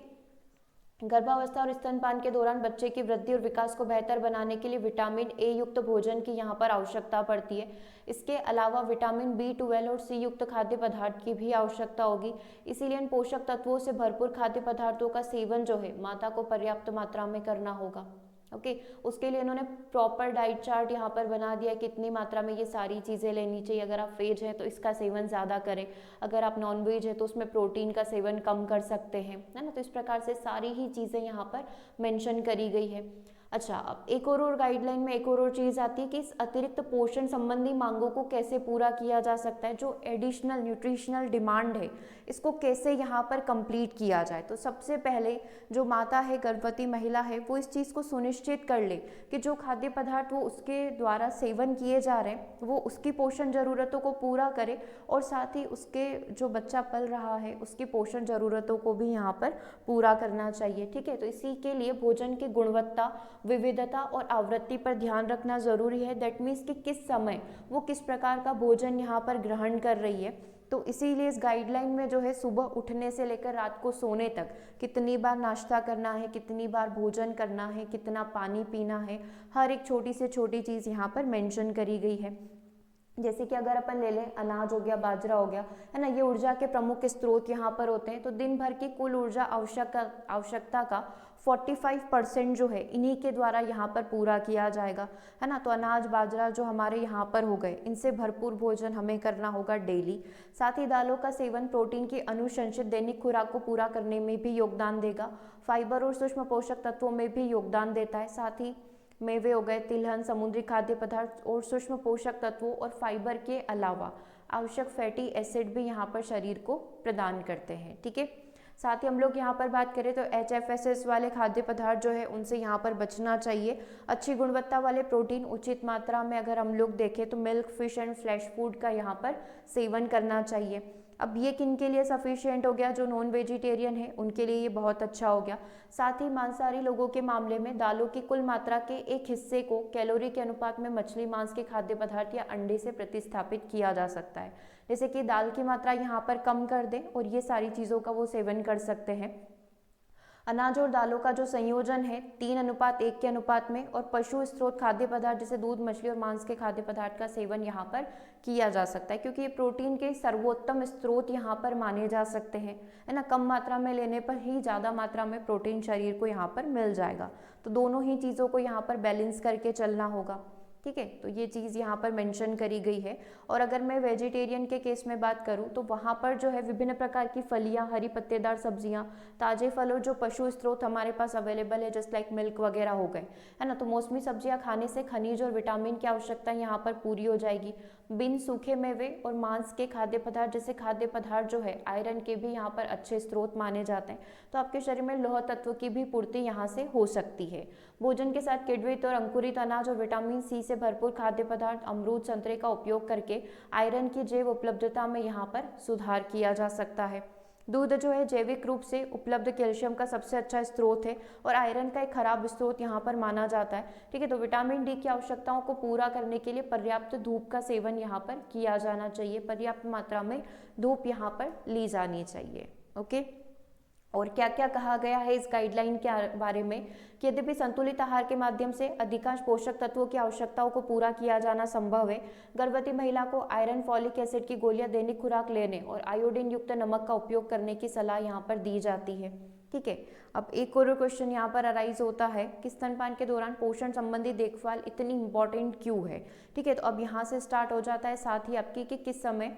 गर्भावस्था और स्तनपान के दौरान बच्चे की वृद्धि और विकास को बेहतर बनाने के लिए विटामिन ए युक्त भोजन की यहाँ पर आवश्यकता पड़ती है। इसके अलावा विटामिन B12 और C युक्त खाद्य पदार्थ की भी आवश्यकता होगी। इसीलिए इन पोषक तत्वों से भरपूर खाद्य पदार्थों का सेवन जो है माता को पर्याप्त मात्रा में करना होगा। ओके, उसके लिए इन्होंने प्रॉपर डाइट चार्ट यहाँ पर बना दिया, कितनी मात्रा में ये सारी चीज़ें लेनी चाहिए। अगर आप वेज हैं तो इसका सेवन ज़्यादा करें, अगर आप नॉन वेज है तो उसमें प्रोटीन का सेवन कम कर सकते हैं, है ना। तो इस प्रकार से सारी ही चीज़ें यहाँ पर मेंशन करी गई है। अच्छा, अब एक और गाइडलाइन में एक और चीज़ आती है कि इस अतिरिक्त पोषण संबंधी मांगों को कैसे पूरा किया जा सकता है। जो एडिशनल न्यूट्रिशनल डिमांड है इसको कैसे यहाँ पर कंप्लीट किया जाए। तो सबसे पहले जो माता है, गर्भवती महिला है, वो इस चीज़ को सुनिश्चित कर ले कि जो खाद्य पदार्थ वो उसके द्वारा सेवन किए जा रहे हैं वो उसकी पोषण ज़रूरतों को पूरा करे और साथ ही उसके जो बच्चा पल रहा है उसकी पोषण ज़रूरतों को भी यहाँ पर पूरा करना चाहिए। ठीक है, तो इसी के लिए भोजन की गुणवत्ता, विविधता और आवृत्ति पर ध्यान रखना ज़रूरी है। दैट मीन्स कि किस समय वो किस प्रकार का भोजन यहाँ पर ग्रहण कर रही है। तो इसीलिए इस गाइडलाइन में जो है सुबह उठने से लेकर रात को सोने तक कितनी बार नाश्ता करना है, कितनी बार भोजन करना है, कितना पानी पीना है, हर एक छोटी से छोटी चीज़ यहाँ पर मेंशन करी गई है। जैसे कि अगर अपन ले लें अनाज हो गया, बाजरा हो गया, है ना, ये ऊर्जा के प्रमुख स्रोत यहाँ पर होते हैं। तो दिन भर की कुल ऊर्जा आवश्यकता का 45% जो है इन्हीं के द्वारा यहाँ पर पूरा किया जाएगा, है ना। तो अनाज बाजरा जो हमारे यहाँ पर हो गए, इनसे भरपूर भोजन हमें करना होगा डेली। साथ ही दालों का सेवन प्रोटीन की अनुशंसित दैनिक खुराक को पूरा करने में भी योगदान देगा। फाइबर और सूक्ष्म पोषक तत्वों में भी योगदान देता है। साथ ही मेवे हो गए, तिलहन, समुद्री खाद्य पदार्थ और सूक्ष्म पोषक तत्वों और फाइबर के अलावा आवश्यक फैटी एसिड भी यहाँ पर शरीर को प्रदान करते हैं। ठीक है, साथ ही हम लोग यहाँ पर बात करें तो HFSS वाले खाद्य पदार्थ जो है उनसे यहाँ पर बचना चाहिए। अच्छी गुणवत्ता वाले प्रोटीन उचित मात्रा में अगर हम लोग देखें तो milk, fish and flash food का यहाँ पर सेवन करना चाहिए। अब ये किन के लिए सफिशिएंट हो गया, जो नॉन वेजिटेरियन है उनके लिए ये बहुत अच्छा हो गया। साथ ही मांसाहारी लोगों के मामले में दालों की कुल मात्रा के एक हिस्से को कैलोरी के अनुपात में मछली, मांस के खाद्य पदार्थ या अंडे से प्रतिस्थापित किया जा सकता है। जैसे कि दाल की मात्रा यहाँ पर कम कर दें और ये सारी चीज़ों का वो सेवन कर सकते हैं। अनाज और दालों का जो संयोजन है 3:1 के अनुपात में, और पशु स्रोत खाद्य पदार्थ जैसे दूध, मछली और मांस के खाद्य पदार्थ का सेवन यहाँ पर किया जा सकता है, क्योंकि ये प्रोटीन के सर्वोत्तम स्रोत यहाँ पर माने जा सकते हैं, है ना। कम मात्रा में लेने पर ही ज़्यादा मात्रा में प्रोटीन शरीर को यहाँ पर मिल जाएगा। तो दोनों ही चीज़ों को यहाँ पर बैलेंस करके चलना होगा, ठीक है। तो ये चीज़ यहाँ पर मेंशन करी गई है। और अगर मैं वेजिटेरियन के केस में बात करूँ तो वहाँ पर जो है विभिन्न प्रकार की फलियाँ, हरी पत्तेदार सब्जियाँ, ताजे फल और जो पशु स्रोत हमारे पास अवेलेबल है जस्ट लाइक मिल्क वगैरह हो गए, है ना। तो मौसमी सब्जियाँ खाने से खनिज और विटामिन की आवश्यकता यहाँ पर पूरी हो जाएगी। बिन सूखे मेवे और मांस के खाद्य पदार्थ जैसे खाद्य पदार्थ जो है आयरन के भी यहाँ पर अच्छे स्रोत माने जाते हैं, तो आपके शरीर में लौह तत्व की भी पूर्ति यहाँ से हो सकती है। भोजन के साथ किण्वित और अंकुरित अनाज और विटामिन सी से भरपूर खाद्य पदार्थ, अमरूद, संतरे का उपयोग करके आयरन की जैव उपलब्धता में यहाँ पर सुधार किया जा सकता है। दूध जो है जैविक रूप से उपलब्ध कैल्शियम का सबसे अच्छा स्रोत है और आयरन का एक खराब स्रोत यहाँ पर माना जाता है, ठीक है। तो विटामिन डी की आवश्यकताओं को पूरा करने के लिए पर्याप्त धूप का सेवन यहाँ पर किया जाना चाहिए, पर्याप्त मात्रा में धूप यहाँ पर ली जानी चाहिए, ओके। और क्या क्या कहा गया है इस गाइडलाइन के बारे में कि यद्यपि संतुलित आहार के माध्यम से अधिकांश पोषक तत्वों की आवश्यकताओं को पूरा किया जाना संभव है, गर्भवती महिला को आयरन, फॉलिक एसिड की गोलियां दैनिक खुराक लेने और आयोडीन युक्त नमक का उपयोग करने की सलाह यहाँ पर दी जाती है, ठीक है। अब एक और क्वेश्चन यहाँ पर अराइज होता है कि स्तनपान के दौरान पोषण संबंधी देखभाल इतनी इंपॉर्टेंट क्यों है, ठीक है। तो अब यहाँ से स्टार्ट हो जाता है साथ ही आपकी कि किस समय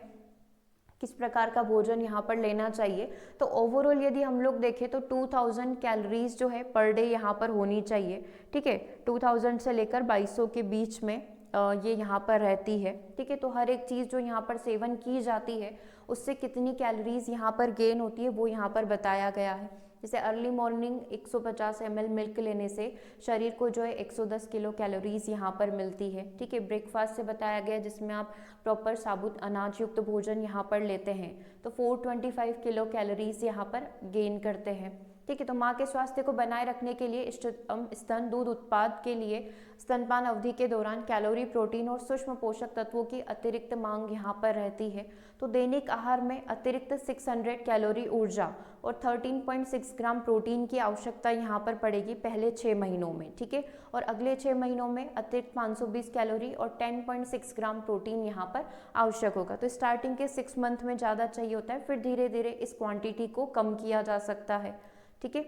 किस प्रकार का भोजन यहाँ पर लेना चाहिए। तो ओवरऑल यदि हम लोग देखें तो 2000 कैलोरीज जो है पर डे यहाँ पर होनी चाहिए, ठीक है। 2000 से लेकर 2200 के बीच में ये यहाँ पर रहती है, ठीक है। तो हर एक चीज़ जो यहाँ पर सेवन की जाती है उससे कितनी कैलोरीज यहाँ पर गेन होती है वो यहाँ पर बताया गया है। जैसे अर्ली मॉर्निंग 150 ml मिल्क लेने से शरीर को जो है 110 किलो कैलोरीज यहाँ पर मिलती है, ठीक है। ब्रेकफास्ट से बताया गया जिसमें आप प्रॉपर साबुत अनाज युक्त भोजन यहाँ पर लेते हैं तो 425 किलो कैलोरीज यहाँ पर गेन करते हैं, ठीक है। तो माँ के स्वास्थ्य को बनाए रखने के लिए इष्टतम स्तन दूध उत्पाद के लिए स्तनपान अवधि के दौरान कैलोरी, प्रोटीन और सूक्ष्म पोषक तत्वों की अतिरिक्त मांग यहाँ पर रहती है। तो दैनिक आहार में अतिरिक्त 600 कैलोरी ऊर्जा और 13.6 ग्राम प्रोटीन की आवश्यकता यहाँ पर पड़ेगी पहले 6 महीनों में, ठीक है। और अगले 6 महीनों में अतिरिक्त 520 कैलोरी और 10.6 ग्राम प्रोटीन यहाँ पर आवश्यक होगा। तो स्टार्टिंग के 6 मंथ में ज़्यादा चाहिए होता है, फिर धीरे धीरे इस क्वांटिटी को कम किया जा सकता है, ठीक है।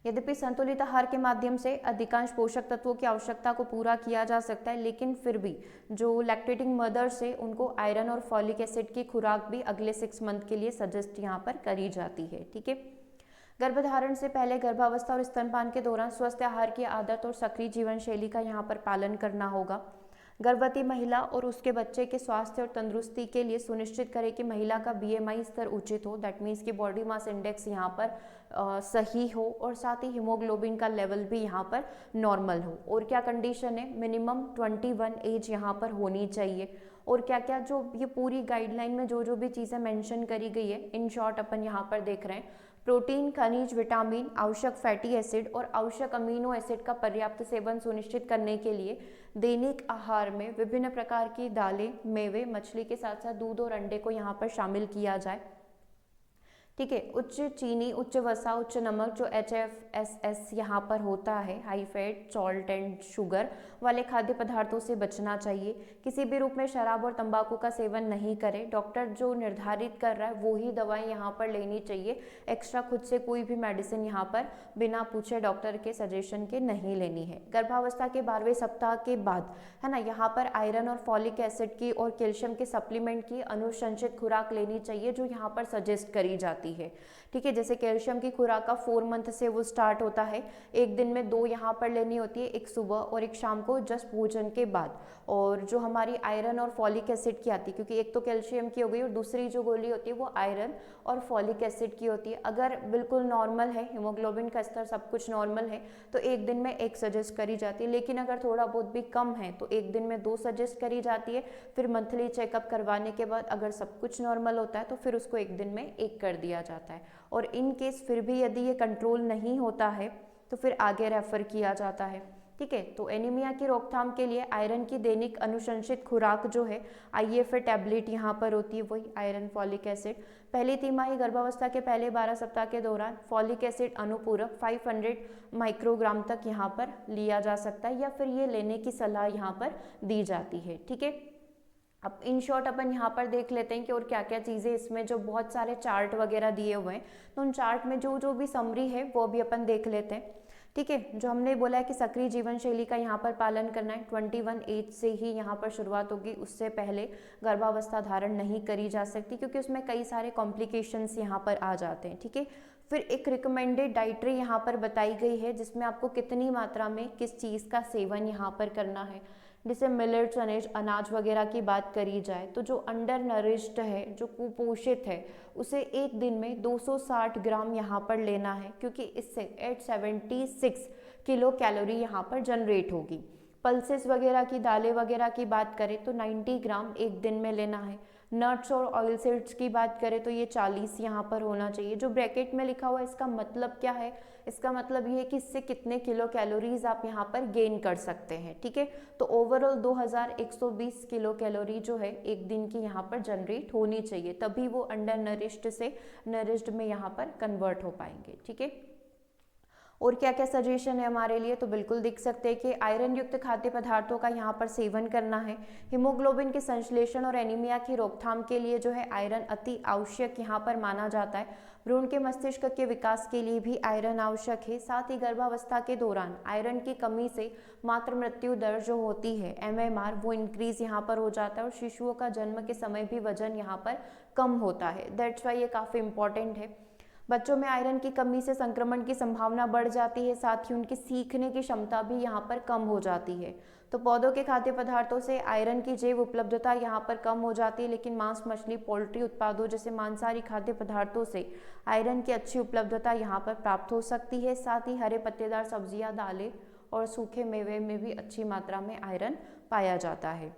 यद्यपि संतुलित आहार के माध्यम से अधिकांश पोषक तत्वों की आवश्यकता को पूरा किया जा सकता है, लेकिन फिर भी जो लैक्टेटिंग मदर्स है उनको आयरन और फॉलिक एसिड की खुराक भी अगले 6 मंथ के लिए सजेस्ट यहाँ पर करी जाती है, ठीक है। गर्भधारण से पहले, गर्भावस्था और स्तनपान के दौरान स्वस्थ आहार की आदत और सक्रिय जीवन शैली का यहाँ पर पालन करना होगा। गर्भवती महिला और उसके बच्चे के स्वास्थ्य और तंदुरुस्ती के लिए सुनिश्चित करें कि महिला का BMI स्तर उचित हो, दैट मीन्स कि बॉडी मास इंडेक्स यहाँ पर सही हो और साथ ही हीमोग्लोबिन का लेवल भी यहाँ पर नॉर्मल हो। और क्या कंडीशन है, मिनिमम 21 एज यहाँ पर होनी चाहिए। और क्या क्या जो ये पूरी गाइडलाइन में जो जो भी चीज़ें मेंशन करी गई है इन शॉर्ट अपन यहाँ पर देख रहे हैं। प्रोटीन, खनिज, विटामिन, आवश्यक फैटी एसिड और आवश्यक अमीनो एसिड का पर्याप्त सेवन सुनिश्चित करने के लिए दैनिक आहार में विभिन्न प्रकार की दालें, मेवे, मछली के साथ साथ दूध और अंडे को यहाँ पर शामिल किया जाए, ठीक है। उच्च चीनी, उच्च वसा, उच्च नमक जो HFSS यहाँ पर होता है, high fat, salt and sugar वाले खाद्य पदार्थों से बचना चाहिए। किसी भी रूप में शराब और तंबाकू का सेवन नहीं करें। डॉक्टर जो निर्धारित कर रहा है वो ही दवाएं यहाँ पर लेनी चाहिए। एक्स्ट्रा खुद से कोई भी मेडिसिन यहाँ पर बिना पूछे डॉक्टर के सजेशन के नहीं लेनी है। गर्भावस्था के 12वें सप्ताह के बाद, है ना, यहाँ पर आयरन और फॉलिक एसिड की और कैल्शियम के सप्लीमेंट की अनुशंसित खुराक लेनी चाहिए जो यहाँ पर सजेस्ट करी जाती है, ठीक है। जैसे कैल्शियम की खुराक का 4 मंथ से वो स्टार्ट होता है, एक दिन में 2 यहाँ पर लेनी होती है, एक सुबह और एक शाम को जस्ट भोजन के बाद। और जो हमारी आयरन और फॉलिक एसिड की आती है, क्योंकि एक तो कैल्शियम की हो गई और दूसरी जो गोली होती है वो आयरन और फॉलिक एसिड की होती है। अगर बिल्कुल नॉर्मल है, हीमोग्लोबिन का स्तर सब कुछ नॉर्मल है, तो एक दिन में एक सजेस्ट करी जाती है। लेकिन अगर थोड़ा बहुत भी कम है तो एक दिन में 2 सजेस्ट करी जाती है। फिर मंथली चेकअप करवाने के बाद अगर सब कुछ नॉर्मल होता है तो फिर उसको एक दिन में एक कर दिया जाता है। और इन केस फिर भी यदि ये कंट्रोल नहीं होता है तो फिर आगे रेफर किया जाता है। ठीक है। तो एनीमिया की रोकथाम के लिए आयरन की दैनिक अनुशंसित खुराक जो है IFA टैबलेट यहाँ पर होती है, वही आयरन फॉलिक एसिड। पहली तिमाही गर्भावस्था के पहले 12 सप्ताह के दौरान फॉलिक एसिड अनुपूरक 500 माइक्रोग्राम तक यहाँ पर लिया जा सकता है, या फिर ये लेने की सलाह यहाँ पर दी जाती है। ठीक है। अब इन शॉर्ट अपन यहाँ पर देख लेते हैं कि और क्या क्या चीज़ें इसमें, जो बहुत सारे चार्ट वगैरह दिए हुए हैं, तो उन चार्ट में जो जो भी समरी है वो भी अपन देख लेते हैं। ठीक है। जो हमने बोला है कि सक्रिय जीवन शैली का यहाँ पर पालन करना है, 21 एज से ही यहाँ पर शुरुआत होगी, उससे पहले गर्भावस्था धारण नहीं करी जा सकती, क्योंकि उसमें कई सारे कॉम्प्लिकेशंस यहाँ पर आ जाते हैं। ठीक है। फिर एक रिकमेंडेड डाइटरी यहाँ पर बताई गई है, जिसमें आपको कितनी मात्रा में किस चीज़ का सेवन यहाँ पर करना है। जैसे मिलेट्स अनाज वगैरह की बात करी जाए तो जो अंडर नरिश्ड है, जो कुपोषित है, उसे एक दिन में 260 ग्राम यहाँ पर लेना है, क्योंकि इससे 876 किलो कैलोरी यहाँ पर जनरेट होगी। पल्सेस वगैरह की, दालें वगैरह की बात करें तो 90 ग्राम एक दिन में लेना है। नट्स और ऑयल सीड्स की बात करें तो ये 40 यहाँ पर होना चाहिए। जो ब्रैकेट में लिखा हुआ है इसका मतलब क्या है, इसका मतलब ये है कि इससे कितने किलो कैलोरीज आप यहाँ पर गेन कर सकते हैं। ठीक है। तो ओवरऑल 2120 किलो कैलोरी जो है एक दिन की यहाँ पर जनरेट होनी चाहिए, तभी वो अंडर नरिश्ड से नरिश्ड में यहाँ पर कन्वर्ट हो पाएंगे। ठीक है। और क्या क्या सजेशन है हमारे लिए, तो बिल्कुल दिख सकते हैं कि आयरन युक्त खाद्य पदार्थों का यहाँ पर सेवन करना है। हीमोग्लोबिन के संश्लेषण और एनीमिया की रोकथाम के लिए जो है आयरन अति आवश्यक यहाँ पर माना जाता है। भ्रूण के मस्तिष्क के विकास के लिए भी आयरन आवश्यक है। साथ ही गर्भावस्था के दौरान आयरन की कमी से मातृ मृत्यु दर जो होती है MMR, वो इंक्रीज यहाँ पर हो जाता है, और शिशुओं का जन्म के समय भी वजन यहाँ पर कम होता है। दैट्स वाई ये काफ़ी इंपॉर्टेंट है। बच्चों में आयरन की कमी से संक्रमण की संभावना बढ़ जाती है, साथ ही उनकी सीखने की क्षमता भी यहाँ पर कम हो जाती है। तो पौधों के खाद्य पदार्थों से आयरन की जैव उपलब्धता यहाँ पर कम हो जाती है, लेकिन मांस, मछली, पोल्ट्री उत्पादों जैसे मांसाहारी खाद्य पदार्थों से आयरन की अच्छी उपलब्धता यहाँ पर प्राप्त हो सकती है। साथ ही हरे पत्तेदार सब्जियाँ, दालें और सूखे मेवे में भी अच्छी मात्रा में आयरन पाया जाता है।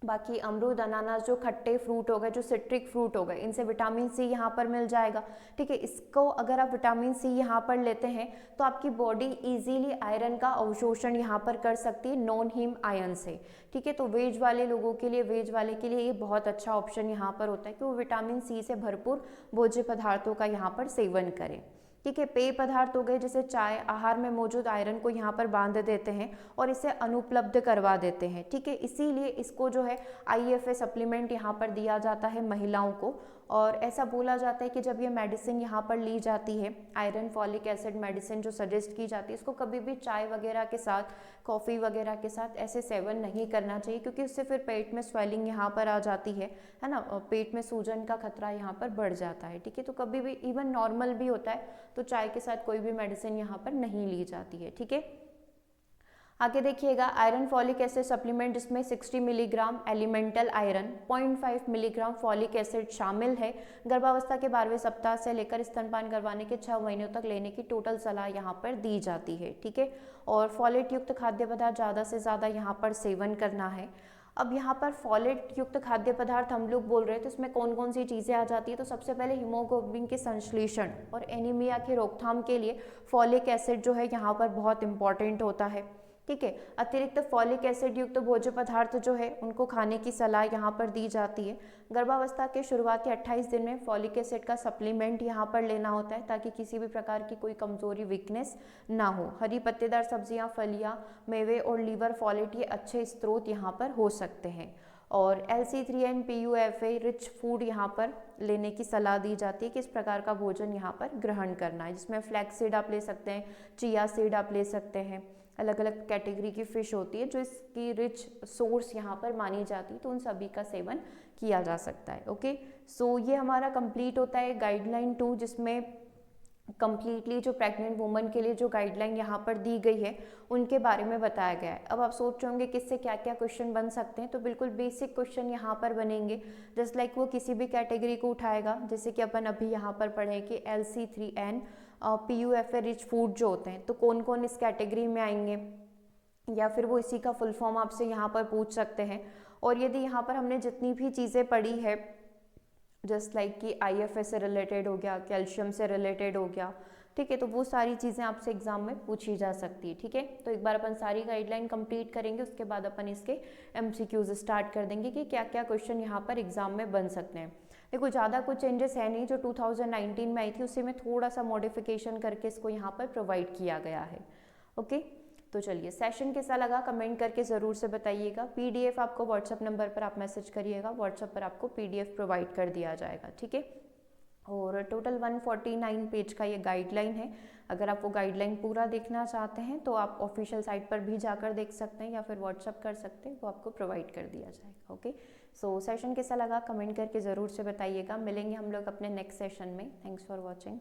बाकी अमरूद, अनानास जो खट्टे फ्रूट हो गए, जो सिट्रिक फ्रूट हो गए, इनसे विटामिन C यहाँ पर मिल जाएगा। ठीक है। इसको अगर आप विटामिन C यहाँ पर लेते हैं तो आपकी बॉडी इजीली आयरन का अवशोषण यहाँ पर कर सकती है नॉन हीम आयन से। ठीक है। तो वेज वाले लोगों के लिए, वेज वाले के लिए ये बहुत अच्छा ऑप्शन यहाँ पर होता है कि वो विटामिन C से भरपूर भोज्य पदार्थों का यहाँ पर सेवन करें। ठीक है। पेय पदार्थ हो गए जैसे चाय, आहार में मौजूद आयरन को यहाँ पर बांध देते हैं और इसे अनुपलब्ध करवा देते हैं। ठीक है। इसीलिए इसको जो है IFA सप्लीमेंट यहाँ पर दिया जाता है महिलाओं को। और ऐसा बोला जाता है कि जब ये मेडिसिन यहाँ पर ली जाती है, आयरन फॉलिक एसिड मेडिसिन जो सजेस्ट की जाती है, इसको कभी भी चाय वगैरह के साथ, कॉफ़ी वगैरह के साथ ऐसे सेवन नहीं करना चाहिए, क्योंकि उससे फिर पेट में स्वेलिंग यहाँ पर आ जाती है ना, पेट में सूजन का खतरा यहाँ पर बढ़ जाता है। ठीक है। तो कभी भी, इवन नॉर्मल भी होता है तो चाय के साथ कोई भी मेडिसिन यहाँ पर नहीं ली जाती है। ठीक है। आगे देखिएगा, आयरन फॉलिक एसिड सप्लीमेंट, जिसमें 60 milligram elemental iron, 0.5 milligram folic acid शामिल है। गर्भावस्था के 12वें सप्ताह से लेकर स्तनपान करवाने के 6 महीनों तक लेने की टोटल सलाह यहाँ पर दी जाती है। ठीक है। और फॉलेट युक्त खाद्य पदार्थ ज़्यादा से ज़्यादा यहाँ पर सेवन करना है। अब यहाँ पर फॉलेट युक्त खाद्य पदार्थ हम लोग बोल रहे हैं तो इसमें कौन कौन सी चीज़ें आ जाती है, तो सबसे पहले हीमोग्लोबिन के संश्लेषण और एनीमिया के रोकथाम के लिए फॉलिक एसिड जो है यहाँ पर बहुत इंपॉर्टेंट होता है। ठीक है। अतिरिक्त फॉलिक एसिड युक्त भोज्य पदार्थ जो है उनको खाने की सलाह यहाँ पर दी जाती है। गर्भावस्था के शुरुआती 28 दिन में फॉलिक एसिड का सप्लीमेंट यहाँ पर लेना होता है, ताकि किसी भी प्रकार की कोई कमजोरी, वीकनेस ना हो। हरी पत्तेदार सब्जियाँ, फलियाँ, मेवे और लीवर फॉलेट ये अच्छे स्रोत यहाँ पर हो सकते हैं। और LC3 PUFA रिच फूड यहाँ पर लेने की सलाह दी जाती है, किस प्रकार का भोजन यहाँ पर ग्रहण करना है, जिसमें फ्लैक्स सीड आप ले सकते हैं, चिया सीड आप ले सकते हैं। अलग अलग कैटेगरी की फ़िश होती है जो इसकी रिच सोर्स यहाँ पर मानी जाती है, तो उन सभी का सेवन किया जा सकता है। ओके, सो ये हमारा कंप्लीट होता है गाइडलाइन 2, जिसमें कंप्लीटली जो प्रेग्नेंट वुमन के लिए जो गाइडलाइन यहाँ पर दी गई है उनके बारे में बताया गया है। अब आप सोच रहे होंगे किससे क्या क्या क्वेश्चन बन सकते हैं, तो बिल्कुल बेसिक क्वेश्चन यहाँ पर बनेंगे, जस्ट लाइक वो किसी भी कैटेगरी को उठाएगा, जैसे कि अपन अभी यहाँ पर पढ़े कि LC3N PUFA रिच फूड जो होते हैं, तो कौन कौन इस कैटेगरी में आएंगे, या फिर वो इसी का फुल फॉर्म आपसे यहाँ पर पूछ सकते हैं। और यदि यहाँ पर हमने जितनी भी चीज़ें पढ़ी है, जस्ट लाइक कि IFS से रिलेटेड हो गया, कैल्शियम से रिलेटेड हो गया, ठीक है, तो वो सारी चीज़ें आपसे एग्जाम में पूछी जा सकती है। ठीक है, तो एक बार अपन सारी गाइडलाइन कंप्लीट करेंगे, उसके बाद अपन इसके MCQs स्टार्ट कर देंगे कि क्या क्या क्वेश्चन यहाँ पर एग्जाम में बन सकते हैं। देखो ज़्यादा कुछ चेंजेस है नहीं, जो 2019 में आई थी उससे में थोड़ा सा मॉडिफिकेशन करके इसको यहाँ पर प्रोवाइड किया गया है। ओके, तो चलिए, सेशन कैसा लगा कमेंट करके ज़रूर से बताइएगा। PDF आपको व्हाट्सअप नंबर पर आप मैसेज करिएगा, व्हाट्सअप पर आपको PDF प्रोवाइड कर दिया जाएगा। ठीक है, और टोटल 149 पेज का ये गाइडलाइन है। अगर आप वो गाइडलाइन पूरा देखना चाहते हैं तो आप ऑफिशियल साइट पर भी जाकर देख सकते हैं, या फिर व्हाट्सअप कर सकते हैं, वो आपको प्रोवाइड कर दिया जाएगा। ओके, सो सेशन कैसा लगा कमेंट करके ज़रूर से बताइएगा। मिलेंगे हम लोग अपने नेक्स्ट सेशन में। Thanks for watching.